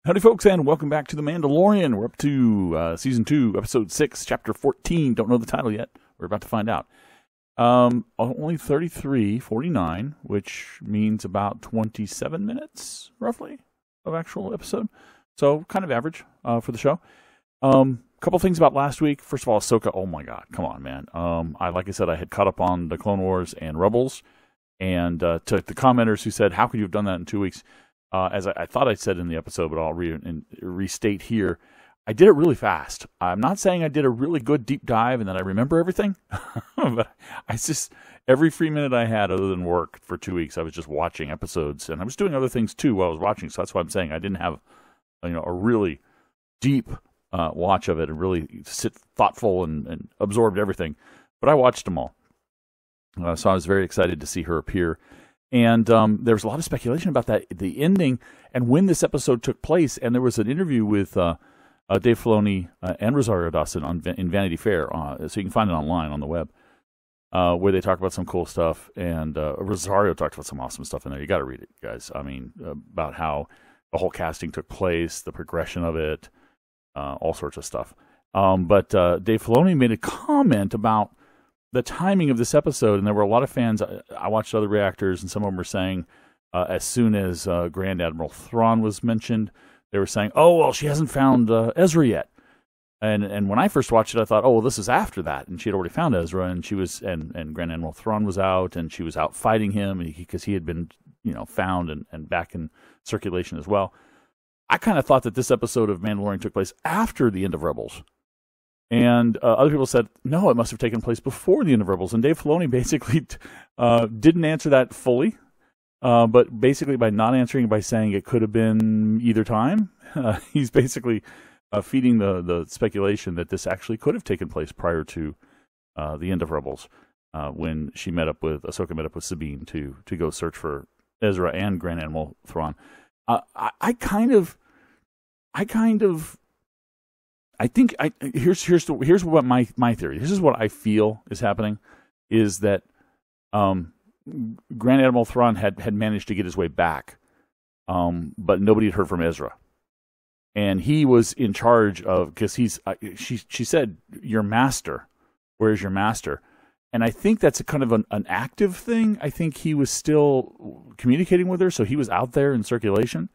Howdy, folks, and welcome back to The Mandalorian. We're up to Season 2, Episode 6, Chapter 14. Don't know the title yet. We're about to find out. Only 33:49, which means about 27 minutes, roughly, of actual episode. So, kind of average for the show. Couple things about last week. First of all, Ahsoka. Oh, my God. Come on, man. Like I said, I had caught up on the Clone Wars and Rebels. And to the commenters who said, how could you have done that in 2 weeks? As I thought I said in the episode, but I'll restate here, I did it really fast. I'm not saying I did a really good deep dive and that I remember everything, but I just, every free minute I had other than work for 2 weeks, I was just watching episodes, and I was doing other things too while I was watching, so that's why I'm saying I didn't have a really deep watch of it and really sit thoughtful and absorbed everything, but I watched them all. So I was very excited to see her appear. And there was a lot of speculation about the ending, and when this episode took place. And there was an interview with Dave Filoni and Rosario Dawson in Vanity Fair, so you can find it online on the web, where they talk about some cool stuff. And Rosario talked about some awesome stuff in there. You got to read it, guys. I mean, about how the whole casting took place, the progression of it, all sorts of stuff. But Dave Filoni made a comment about the timing of this episode, and there were a lot of fans. I watched other reactors, and some of them were saying, as soon as Grand Admiral Thrawn was mentioned, they were saying, "Oh, well, she hasn't found Ezra yet." And when I first watched it, I thought, "Oh, well, this is after that." And she had already found Ezra, and she was, and Grand Admiral Thrawn was out, and she was out fighting him because he had been, found and back in circulation as well. I kind of thought that this episode of Mandalorian took place after the end of Rebels. And other people said, no, it must have taken place before the end of Rebels. And Dave Filoni basically didn't answer that fully, but basically by not answering, by saying it could have been either time, he's basically feeding the speculation that this actually could have taken place prior to the end of Rebels, when Ahsoka met up with Sabine to go search for Ezra and Grand Admiral Thrawn. Here's what my theory. This is what I feel is happening, is that Grand Admiral Thrawn had managed to get his way back, but nobody had heard from Ezra, and he was in charge of, because she said, "Your master, where's your master?" And I think that's a kind of an active thing. I think he was still communicating with her, so he was out there in circulation,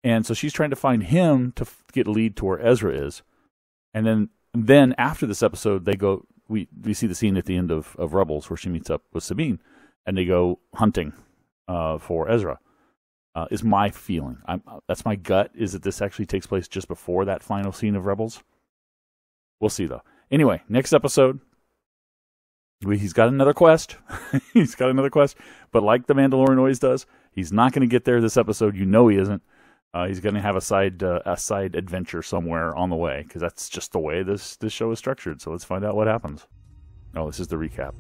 and so she's trying to find him to get a lead to where Ezra is. And then after this episode, we see the scene at the end of Rebels where she meets up with Sabine, and they go hunting for Ezra, is my feeling. That's my gut, is that this actually takes place just before that final scene of Rebels. We'll see, though. Anyway, next episode, he's got another quest. He's got another quest, but like the Mandalorian always does, he's not going to get there this episode. You know he isn't. He's going to have a side adventure somewhere on the way, because that's just the way this show is structured. So let's find out what happens. Oh, this is the recap.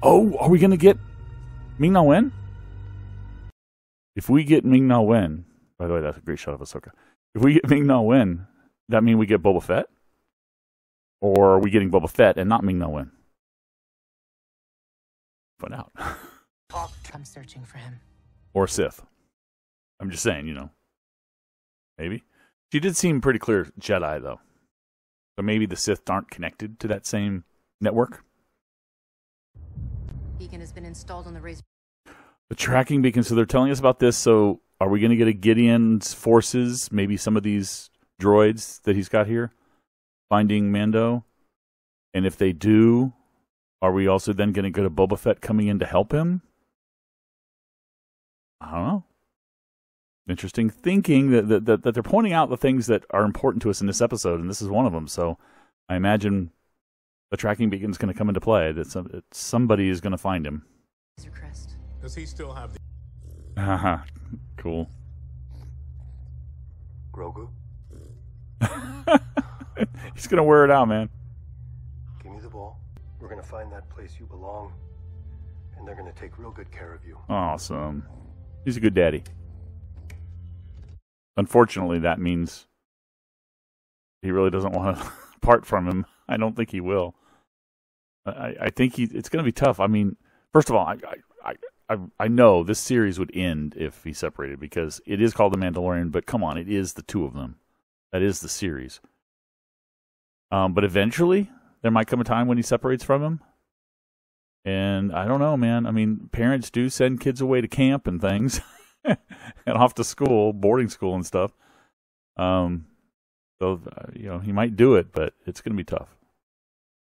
Oh, are we going to get Ming-Na Wen? If we get Ming-Na Wen, by the way, that's a great shot of Ahsoka. If we get Ming-Na Wen, that mean we get Boba Fett? Or are we getting Boba Fett and not Ming-Na Wen? Find out. I'm searching for him. Or Sith. I'm just saying, maybe. She did seem pretty clear Jedi, though. So maybe the Sith aren't connected to that same network. Beacon has been installed on the Razor. The tracking beacon. So they're telling us about this. So are we going to get a Gideon's forces? Maybe some of these droids that he's got here finding Mando? And if they do, are we also then going to get a Boba Fett coming in to help him? I don't know. Interesting thinking that they're pointing out the things that are important to us in this episode, and this is one of them. So I imagine the tracking beacon is going to come into play. That somebody is going to find him. Crest. Does he still have the... Haha, cool. Grogu? He's going to wear it out, man. Give me the ball. We're going to find that place you belong, and they're going to take real good care of you. Awesome. He's a good daddy. Unfortunately, that means he really doesn't want to part from him. I don't think he will. I think it's going to be tough. I mean, first of all, I know this series would end if he separated, because it is called The Mandalorian, but come on, it is the two of them. That is the series. But eventually, there might come a time when he separates from him. And I don't know, man. I mean, parents do send kids away to camp and things. And off to school, boarding school and stuff. So, he might do it, but it's going to be tough.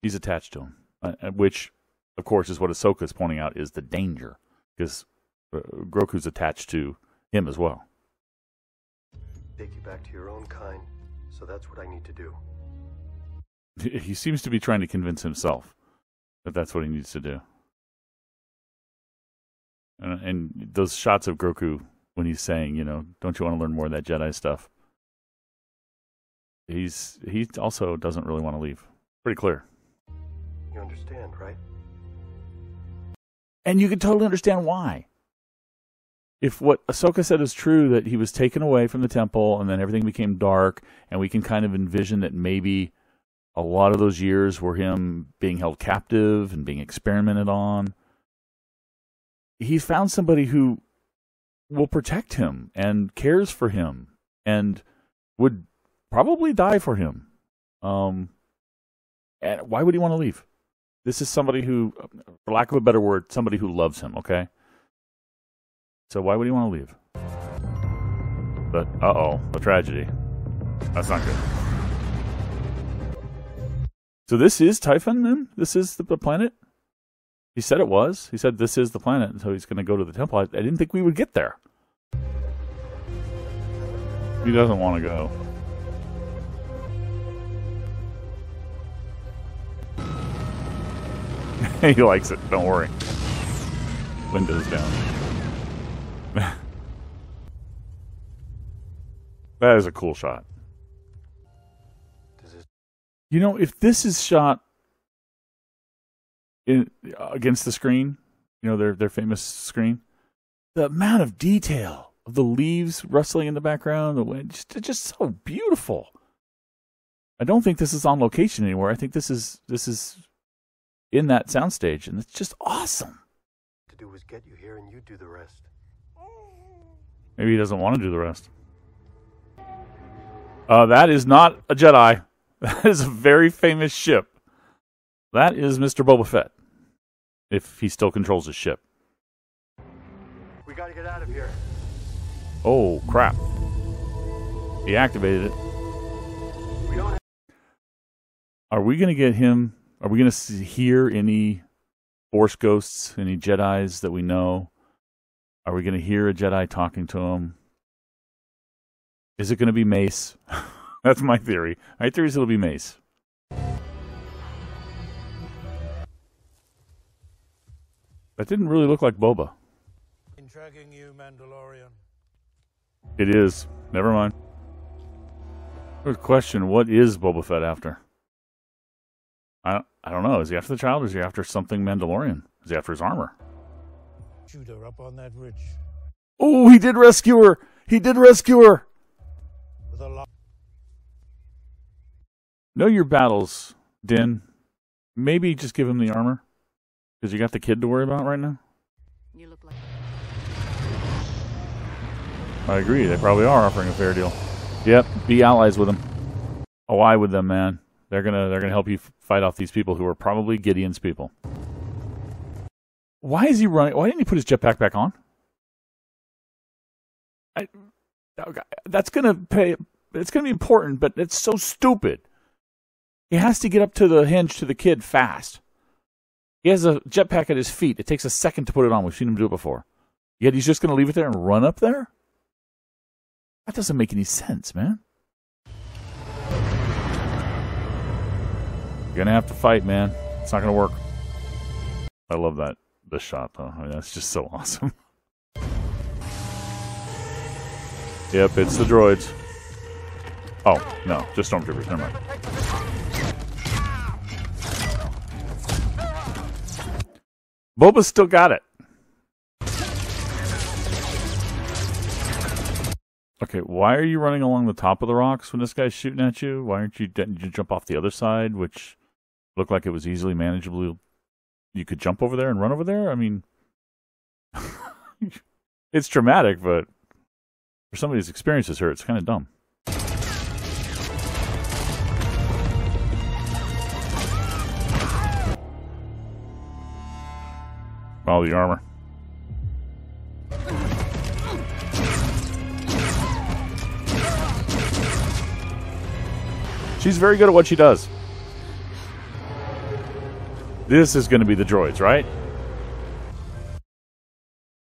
He's attached to him, which, of course, is what Ahsoka's pointing out is the danger, because Grogu's attached to him as well. Take you back to your own kind, so that's what I need to do. He seems to be trying to convince himself that that's what he needs to do. And those shots of Grogu when he's saying, don't you want to learn more of that Jedi stuff? He also doesn't really want to leave. Pretty clear. You understand, right? And you can totally understand why. If what Ahsoka said is true, that he was taken away from the temple and then everything became dark, and we can kind of envision that maybe a lot of those years were him being held captive and being experimented on, he found somebody who will protect him and cares for him and would probably die for him. And why would he want to leave? This is somebody who, for lack of a better word, somebody who loves him, okay? So why would he want to leave? But, the tragedy. That's not good. So this is Typhon, then? This is the planet? He said it was. He said this is the planet, so he's going to go to the temple. I didn't think we would get there. He doesn't want to go. He likes it, don't worry. Windows down. That is a cool shot. If this is shot against the screen, their famous screen, the amount of detail of the leaves rustling in the background, the wind, just so beautiful. I don't think this is on location anywhere. I think this is in that soundstage, and it's just awesome. To do is get you here, and you do the rest. Maybe he doesn't want to do the rest. That is not a Jedi. That is a very famous ship. That is Mr. Boba Fett, if he still controls his ship. We gotta get out of here. Oh, crap. He activated it. Are we going to get him? Are we going to hear any Force ghosts, any Jedis that we know? Are we going to hear a Jedi talking to him? Is it going to be Mace? That's my theory. My theory is it'll be Mace. That didn't really look like Boba. In tracking you, Mandalorian. It is. Never mind. Good question. What is Boba Fett after? I don't know. Is he after the child, or is he after something Mandalorian? Is he after his armor? Shoot her up on that ridge. Oh, he did rescue her! He did rescue her! With a lot. Know your battles, Din. Maybe just give him the armor. Because you got the kid to worry about right now? You look like... I agree. They probably are offering a fair deal. Yep. Be allies with them. Ally with them, man. They're gonna help you fight off these people who are probably Gideon's people. Why is he running? Why didn't he put his jetpack back on? That's gonna pay. It's gonna be important, but it's so stupid. He has to get up to the hinge to the kid fast. He has a jetpack at his feet. It takes a second to put it on. We've seen him do it before. Yet he's just gonna leave it there and run up there? That doesn't make any sense, man. You're gonna have to fight, man. It's not gonna work. I love that this shot though. I mean, that's just so awesome. Yep, it's the droids. Oh, no, just stormtroopers. Never mind. Boba's still got it. Okay, why are you running along the top of the rocks when this guy's shooting at you? Why didn't you jump off the other side, which looked like it was easily manageable? You could jump over there and run over there? I mean, It's traumatic, but for somebody who's experienced this hurt, it's kind of dumb. Follow the armor. She's very good at what she does. This is going to be the droids, right?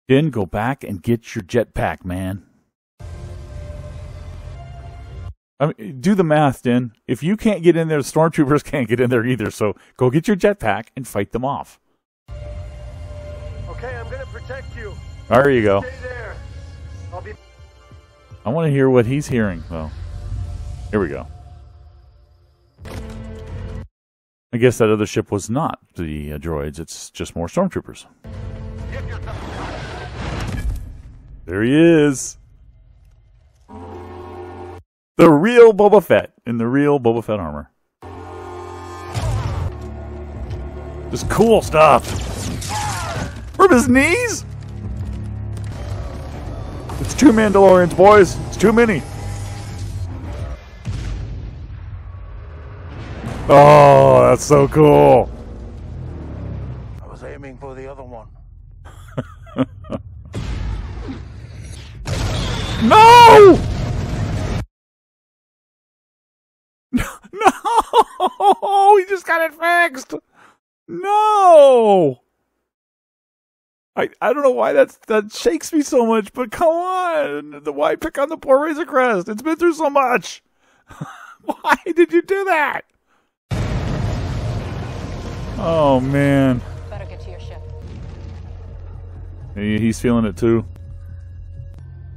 Din, go back and get your jetpack, man. I mean, do the math, Din. If you can't get in there, the stormtroopers can't get in there either. So go get your jetpack and fight them off. Okay, I'm gonna protect you. There you go. Stay there. I'll be. I want to hear what he's hearing, though. Here we go. I guess that other ship was not the droids. It's just more stormtroopers. There he is. The real Boba Fett in the real Boba Fett armor. Just cool stuff. From his knees? It's 2 Mandalorians, boys. It's too many. Oh, that's so cool. I was aiming for the other one. No! No! He just got it fixed. No! I don't know why that shakes me so much, but come on. Why pick on the poor Razor Crest? It's been through so much. Why did you do that? Oh, man. Better get to your ship. He's feeling it, too.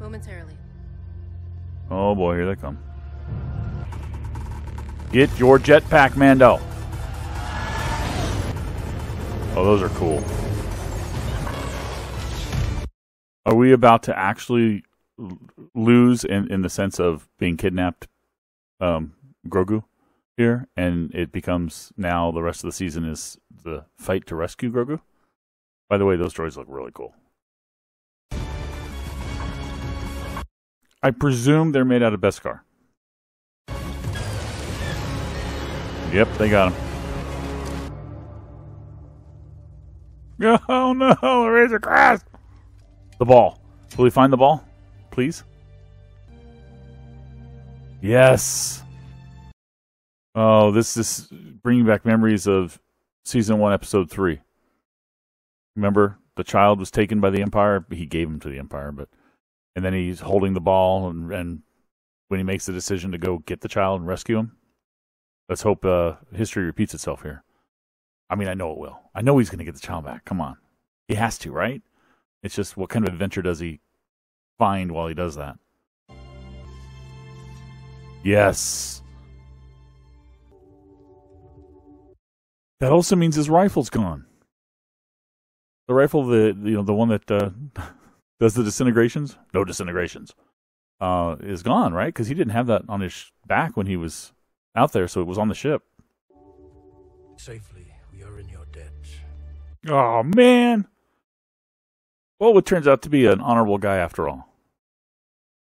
Momentarily. Oh, boy, here they come. Get your jetpack, Mando. Oh, those are cool. Are we about to actually lose in the sense of being kidnapped Grogu here? And it becomes now the rest of the season is the fight to rescue Grogu? By the way, those droids look really cool. I presume they're made out of Beskar. Yep, they got him. Oh no, the Razor Crest! The ball. Will we find the ball? Please? Yes! Oh, this is bringing back memories of Season 1, Episode 3. Remember, the child was taken by the Empire. He gave him to the Empire, and then he's holding the ball, and when he makes the decision to go get the child and rescue him, let's hope history repeats itself here. I mean, I know it will. I know he's going to get the child back. Come on. He has to, right? It's just, what kind of adventure does he find while he does that? Yes. That also means his rifle's gone. The rifle, the one that does the disintegrations, no disintegrations, is gone, right? Because he didn't have that on his back when he was out there, so it was on the ship. Safely, we are in your debt. Oh, man. Well, it turns out to be an honorable guy after all.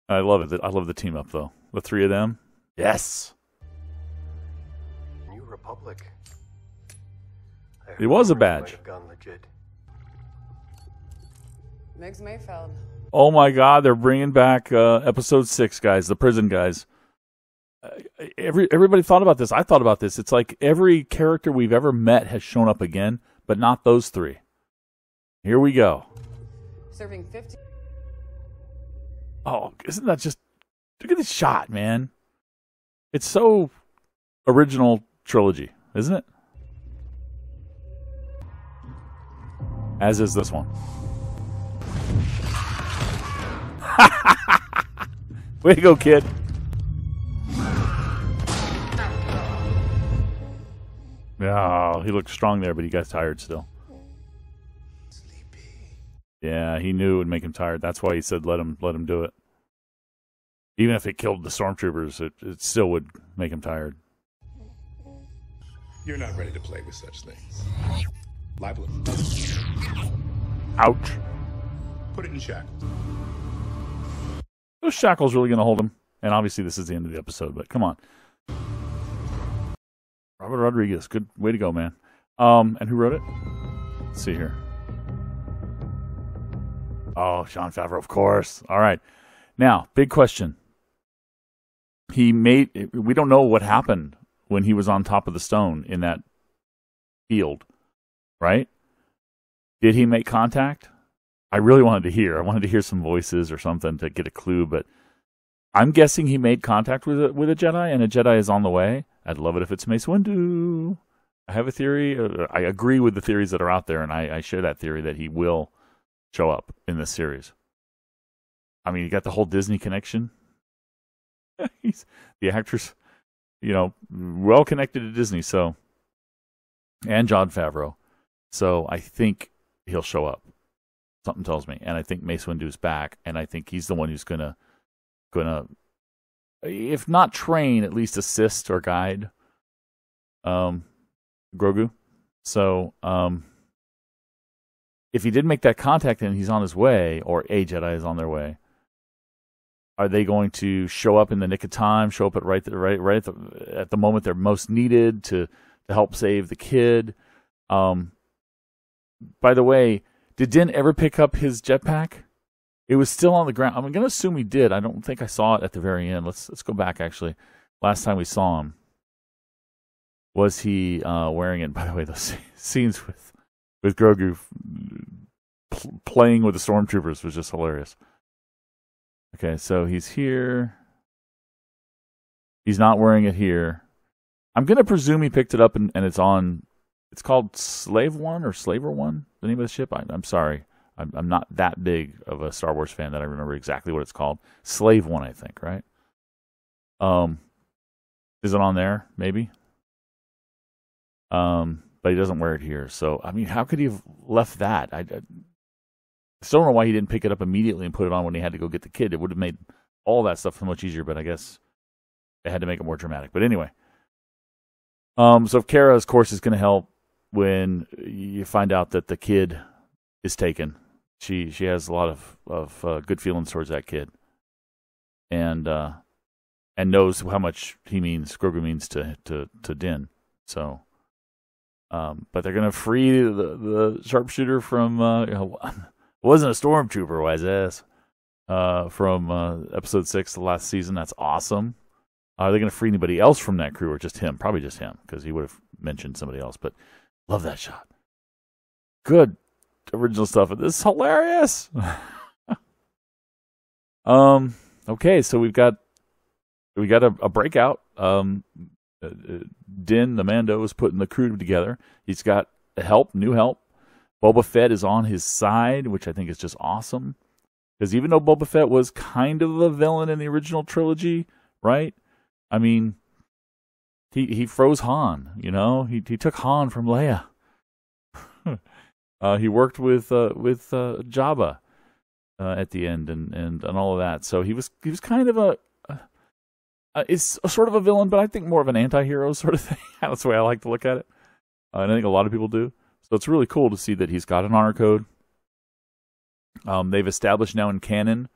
I love it. I love the team up, though. The three of them. Yes. New Republic. It was a badge. Might have gone legit. Migs Mayfeld. Oh my God, they're bringing back episode 6, guys, the prison guys. Everybody thought about this. I thought about this. It's like every character we've ever met has shown up again, but not those three. Here we go. Serving 50. Oh, isn't that just... Look at this shot, man. It's so original trilogy, isn't it? As is this one. Way to go, kid. Oh, he looked strong there, but he got tired still. Sleepy. Yeah, he knew it would make him tired. That's why he said let him do it. Even if it killed the stormtroopers, it still would make him tired. You're not ready to play with such things. Libelous. Ouch. put it in check. Those shackles really going to hold him. And obviously this is the end of the episode, but come on. Robert Rodriguez, good way to go, man. And who wrote it? Let's see here. Oh, Jon Favreau, of course. All right. Now, big question. We don't know what happened when he was on top of the stone in that field, right? Did he make contact? I really wanted to hear. I wanted to hear some voices or something to get a clue, but I'm guessing he made contact with a Jedi, and a Jedi is on the way. I'd love it if it's Mace Windu. I have a theory. I agree with the theories that are out there, and I share that theory that he will show up in this series. I mean, you got the whole Disney connection. The actor's, well connected to Disney, so, and Jon Favreau. So I think he'll show up. Something tells me, and I think Mace Windu's back, and I think he's the one who's gonna, if not train, at least assist or guide, Grogu. So, if he did make that contact and he's on his way, or a Jedi is on their way, are they going to show up in the nick of time? Show up at right at the moment they're most needed to help save the kid? By the way, did Din ever pick up his jetpack? It was still on the ground. I'm going to assume he did. I don't think I saw it at the very end. Let's go back, actually. Last time we saw him, was he wearing it? By the way, those scenes with Grogu playing with the stormtroopers was just hilarious. Okay, so he's here. He's not wearing it here. I'm going to presume he picked it up and it's on. It's called Slave One or Slaver One, the name of the ship. I'm sorry. I'm not that big of a Star Wars fan that I remember exactly what it's called. Slave One, I think, right? Is it on there? Maybe. But he doesn't wear it here. So, I mean, how could he have left that? I still don't know why he didn't pick it up immediately and put it on when he had to go get the kid. It would have made all that stuff so much easier, but I guess they had to make it more dramatic. But anyway. So Kara, of course, is going to help when you find out that the kid is taken. She has a lot of good feelings towards that kid. And knows how much Grogu means to Din. So, but they're going to free the sharpshooter from, wasn't a stormtrooper, wise ass, from episode 6 the last season. That's awesome. Are they going to free anybody else from that crew or just him? Probably just him, because he would have mentioned somebody else. But love that shot. Good original stuff. This is hilarious. Okay, so we got a breakout. Din, the Mando, is putting the crew together. He's got new help. Boba Fett is on his side, which I think is just awesome. Because even though Boba Fett was kind of a villain in the original trilogy, right? I mean, he froze Han, He took Han from Leia. He worked with Jabba at the end and all of that. So he was kind of it's a sort of a villain, but I think more of an anti-hero sort of thing. That's the way I like to look at it. And I think a lot of people do. So it's really cool to see that he's got an honor code. They've established now in canon,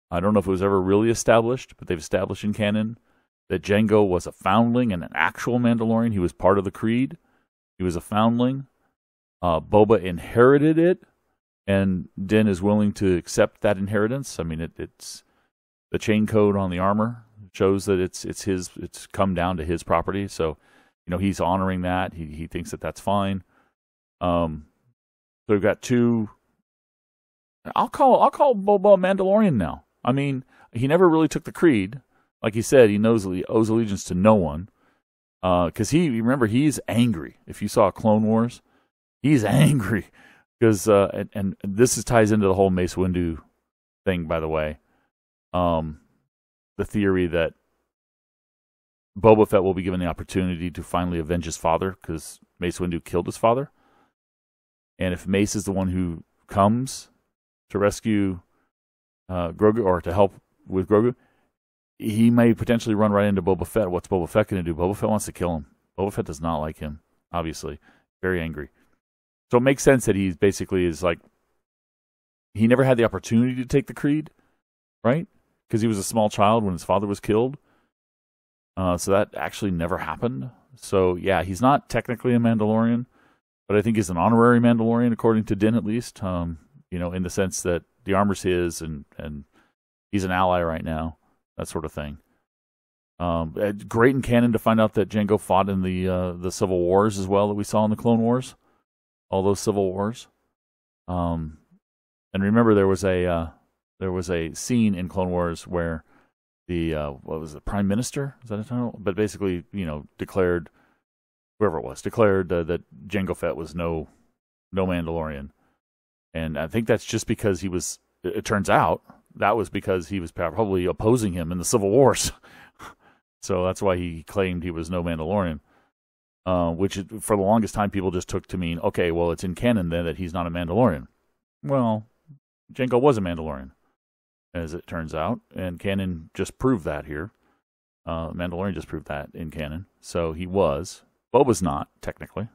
I don't know if it was ever really established, but they've established in canon that Jango was a foundling and an actual Mandalorian. He was part of the Creed. He was a foundling. Boba inherited it, and Din is willing to accept that inheritance. I mean, it's the chain code on the armor shows that it's his. It's come down to his property. So, he's honoring that. He thinks that that's fine. So we've got two. I'll call Boba Mandalorian now. I mean, he never really took the Creed. Like he said, he owes allegiance to no one. Because remember, he's angry. If you saw Clone Wars, he's angry. Because, and this ties into the whole Mace Windu thing, by the way. The theory that Boba Fett will be given the opportunity to finally avenge his father, because Mace Windu killed his father. And if Mace is the one who comes to rescue Grogu, or to help with Grogu, he may potentially run right into Boba Fett. What's Boba Fett going to do? Boba Fett wants to kill him. Boba Fett does not like him, obviously. Very angry. So it makes sense that he basically is like, he never had the opportunity to take the creed, right? Because he was a small child when his father was killed. So that actually never happened. So yeah, he's not technically a Mandalorian, but I think he's an honorary Mandalorian, according to Din at least. In the sense that the armor's his and he's an ally right now, that sort of thing. Great in canon to find out that Jango fought in the Civil Wars as well that we saw in the Clone Wars, all those Civil Wars. And remember there was a scene in Clone Wars where the what was it, Prime Minister, is that a title? But basically, declared that Jango Fett was no Mandalorian. And I think that's just because he was, it turns out, that was because he was probably opposing him in the Civil Wars. So that's why he claimed he was no Mandalorian. Which, for the longest time, people just took to mean, okay, well, it's in canon then that he's not a Mandalorian. Well, Jango was a Mandalorian, as it turns out. And canon just proved that here. Mandalorian just proved that in canon. So he was. Boba's not, technically.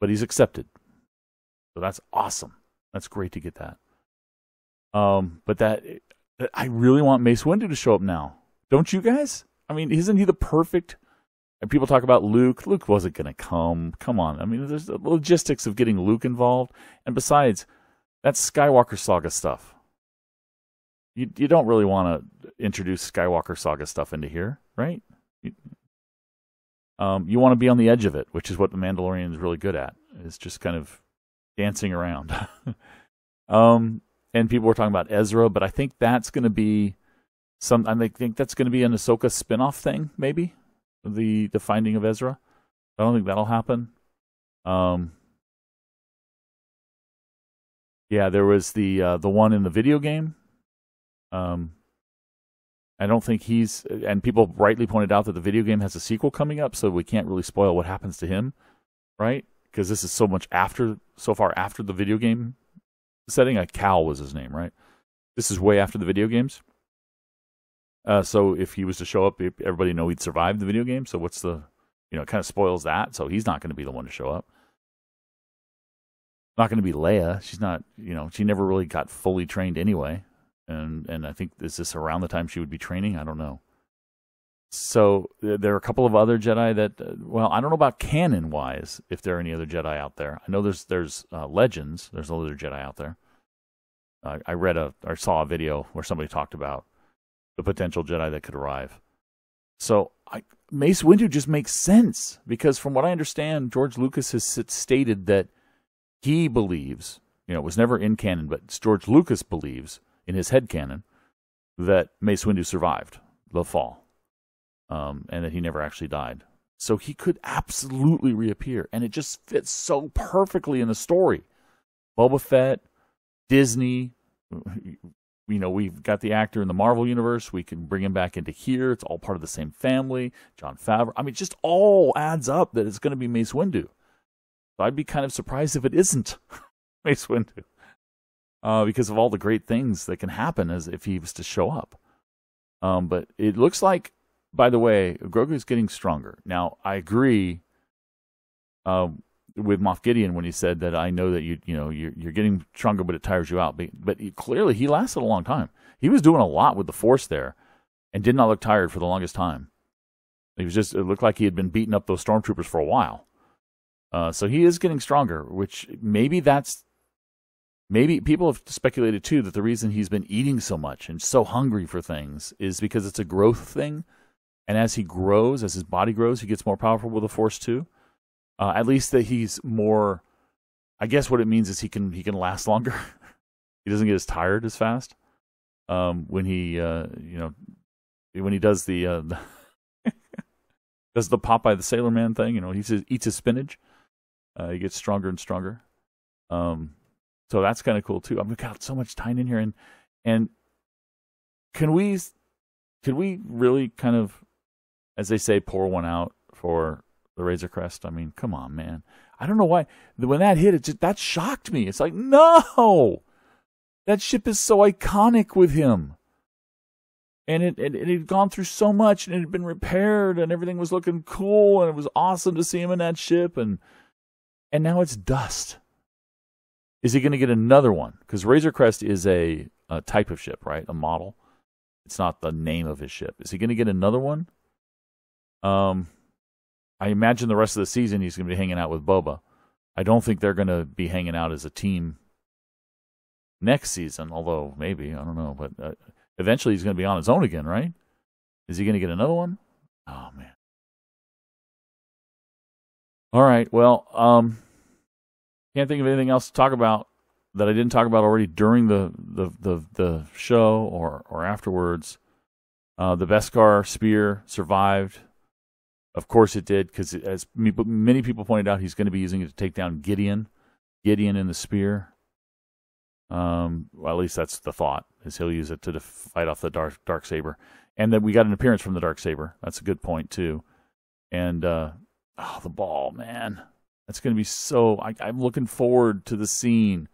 But he's accepted. So that's awesome. That's great to get that. But I really want Mace Windu to show up now. Don't you guys? I mean, isn't he the perfect? And people talk about Luke. Luke wasn't going to come. Come on. I mean, there's the logistics of getting Luke involved. And besides, that's Skywalker Saga stuff. You don't really want to introduce Skywalker Saga stuff into here, right? You want to be on the edge of it, which is what the Mandalorian is really good at. Is just kind of dancing around. And people were talking about Ezra, but I think that's going to be I think that's going to be an Ahsoka spin-off thing, maybe. The finding of Ezra. I don't think that'll happen. Yeah, there was the one in the video game. I don't think and people rightly pointed out that the video game has a sequel coming up, so we can't really spoil what happens to him, right? Because this is so far after the video game setting. Cal was his name, right? This is way after the video games. So if he was to show up, everybody know he'd survived the video game. So what's it kind of spoils that. So he's not going to be the one to show up. Not going to be Leia. She's not, she never really got fully trained anyway. And I think, is this around the time she would be training? I don't know. So there are a couple of other Jedi that, I don't know about canon-wise, if there are any other Jedi out there. I know there's Legends. There's other Jedi out there. I saw a video where somebody talked about the potential Jedi that could arrive. So Mace Windu just makes sense, because from what I understand, George Lucas has stated that he believes, it was never in canon, but George Lucas believes in his head canon that Mace Windu survived the fall. And that he never actually died. So he could absolutely reappear. And it just fits so perfectly in the story. Boba Fett, Disney, we've got the actor in the Marvel Universe. We can bring him back into here. It's all part of the same family. Jon Favreau. I mean, it just all adds up that it's going to be Mace Windu. So I'd be kind of surprised if it isn't Mace Windu. Because of all the great things that can happen as if he was to show up. But it looks like, by the way, Grogu's getting stronger. Now, I agree with Moff Gideon when he said that I know that you're getting stronger, but it tires you out. But clearly, he lasted a long time. He was doing a lot with the Force there, and did not look tired for the longest time. It looked like he had been beating up those stormtroopers for a while. So he is getting stronger, which maybe people have speculated too that the reason he's been eating so much and so hungry for things is because it's a growth thing. And as he grows, as his body grows, he gets more powerful with the Force too. At least that he's more. I guess what it means is he can last longer. He doesn't get as tired as fast. When he when he does the does the Popeye the Sailor Man thing, he eats his spinach. He gets stronger and stronger. So that's kind of cool too. I've got so much time in here, and can we really kind of, as they say, pour one out for the Razor Crest? I mean, come on, man. I don't know why. When that hit, that shocked me. It's like, no! That ship is so iconic with him. And it had gone through so much, and it had been repaired, and everything was looking cool, and it was awesome to see him in that ship, and now it's dust. Is he going to get another one? Because Razor Crest is a type of ship, right? A model. It's not the name of his ship. Is he going to get another one? I imagine the rest of the season he's going to be hanging out with Boba. I don't think they're going to be hanging out as a team next season, although maybe, I don't know. But eventually he's going to be on his own again, right? Is he going to get another one? Oh, man. All right, well, can't think of anything else to talk about that I didn't talk about already during the show or afterwards. The Beskar spear survived. Of course it did, because as many people pointed out, he's going to be using it to take down Gideon in the spear. Well, at least that's the thought, is he'll use it to fight off the dark saber. And then we got an appearance from the dark saber. That's a good point, too. And, the ball, man. That's going to be so... I'm looking forward to the scene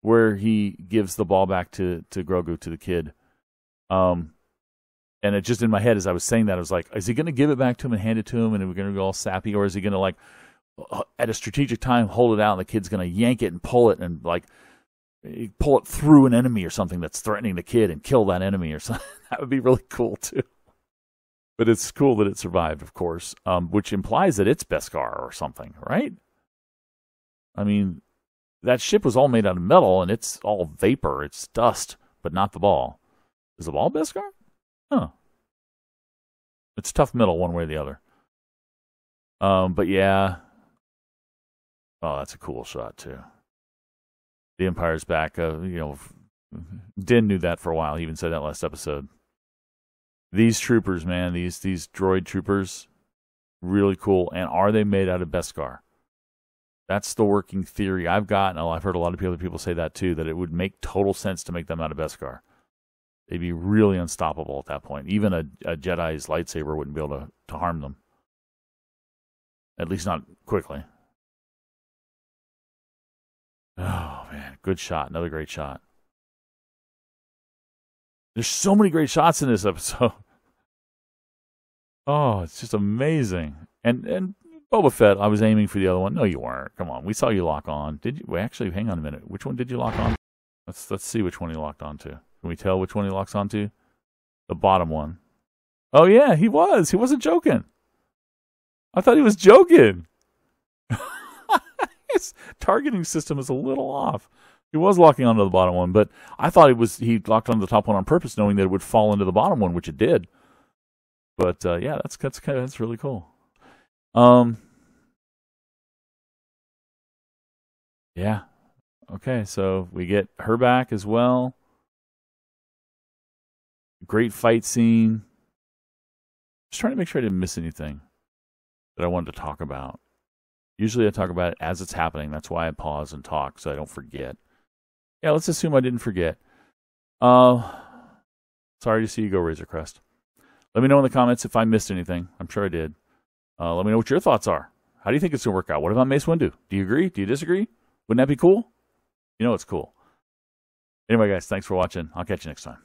where he gives the ball back to Grogu, to the kid. And it just in my head, as I was saying that, I was like, is he going to give it back to him and hand it to him, and we're going to go all sappy? Or is he going to, like, at a strategic time, hold it out, and the kid's going to yank it and pull it, and, like, pull it through an enemy or something that's threatening the kid and kill that enemy or something? That would be really cool, too. But it's cool that it survived, of course, which implies that it's Beskar or something, right? I mean, that ship was all made out of metal, and it's all vapor. It's dust, but not the ball. Is the ball Beskar? Huh. It's tough metal one way or the other. But yeah. Oh, that's a cool shot, too. The Empire's back. Din knew that for a while. He even said that last episode. These troopers, man, these droid troopers, really cool. And are they made out of Beskar? That's the working theory I've got, and I've heard a lot of other people say that too, that it would make total sense to make them out of Beskar. They'd be really unstoppable at that point. Even a Jedi's lightsaber wouldn't be able to harm them. At least not quickly. Oh, man, good shot. Another great shot. There's so many great shots in this episode. Oh, it's just amazing. And Boba Fett, I was aiming for the other one. No, you weren't. Come on, we saw you lock on. Did you? Wait, actually, hang on a minute. Which one did you lock on? Let's see which one he locked onto. Can we tell which one he locks onto? The bottom one. Oh yeah, he was. He wasn't joking. I thought he was joking. His targeting system is a little off. He was locking onto the bottom one, but I thought he locked onto the top one on purpose, knowing that it would fall into the bottom one, which it did. But yeah, that's really cool. Yeah. Okay, so we get her back as well. Great fight scene. Just trying to make sure I didn't miss anything that I wanted to talk about. Usually I talk about it as it's happening. That's why I pause and talk, so I don't forget. Yeah, let's assume I didn't forget. Sorry to see you go, Razor Crest. Let me know in the comments if I missed anything. I'm sure I did. Let me know what your thoughts are. How do you think it's going to work out? What about Mace Windu? Do you agree? Do you disagree? Wouldn't that be cool? You know it's cool. Anyway, guys, thanks for watching. I'll catch you next time.